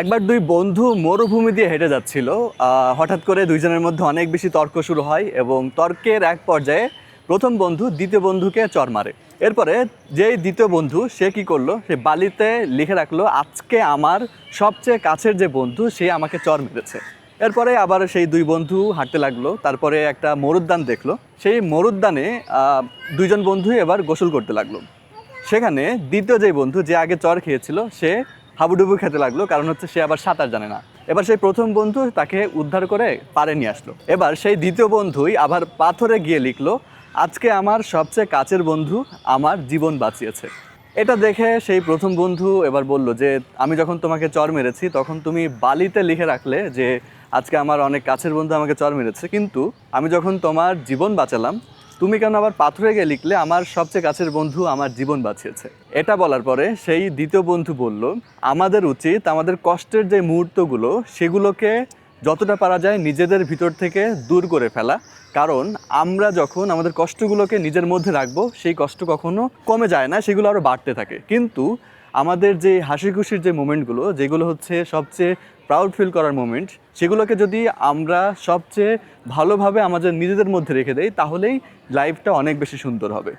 একবার দুই বন্ধু মরুভূমি দিয়ে হেঁটে যাচ্ছিল। হঠাৎ করে দুইজনের মধ্যে অনেক বেশি তর্ক শুরু হয় এবং তর্কের এক পর্যায়ে প্রথম বন্ধু দ্বিতীয় বন্ধুকে চড় মারে। এরপরে যেই দ্বিতীয় বন্ধু সে কি করলো, সে বালিতে লিখে রাখলো আজকে আমার সবচেয়ে কাছের যে বন্ধু সে আমাকে চড় মেরেছে। এরপরে আবার সেই দুই বন্ধু হাঁটতে লাগলো, তারপরে একটা মরুদ্যান দেখলো। সেই মরুদ্যানে দুইজন বন্ধু এবার গোসল করতে লাগলো। সেখানে দ্বিতীয় যে বন্ধু যে আগে চর খেয়েছিল সে হাবুডুবু খেতে লাগলো, কারণ হচ্ছে সে আবার সাঁতার জানে না। এবার সেই প্রথম বন্ধু তাকে উদ্ধার করে পাড়ে নিয়ে আসলো। এবার সেই দ্বিতীয় বন্ধুই আবার পাথরে গিয়ে লিখলো আজকে আমার সবচেয়ে কাছের বন্ধু আমার জীবন বাঁচিয়েছে। এটা দেখে সেই প্রথম বন্ধু এবার বলল যে আমি যখন তোমাকে চর মেরেছি তখন তুমি বালিতে লিখে রাখলে যে আজকে আমার অনেক কাছের বন্ধু আমাকে চর মেরেছে, কিন্তু আমি যখন তোমার জীবন বাঁচালাম তুমি কেন আবার পাথরে গিয়ে লিখলে আমার সবচেয়ে কাছের বন্ধু আমার জীবন বাঁচিয়েছে। এটা বলার পরে সেই দ্বিতীয় বন্ধু বলল আমাদের উচিত আমাদের কষ্টের যে মুহূর্তগুলো সেগুলোকে যতটা পারা যায় নিজেদের ভিতর থেকে দূর করে ফেলা, কারণ আমরা যখন আমাদের কষ্টগুলোকে নিজের মধ্যে রাখবো সেই কষ্ট কখনো কমে যায় না, সেগুলো আরও বাড়তে থাকে। কিন্তু আমাদের যে হাসি খুশির যে মোমেন্টগুলো, যেগুলো হচ্ছে সবচেয়ে প্রাউড ফিল করার মোমেন্ট, সেগুলোকে যদি আমরা সবচেয়ে ভালোভাবে আমাদের নিজেদের মধ্যে রেখে দেই তাহলেই লাইফটা অনেক বেশি সুন্দর হবে।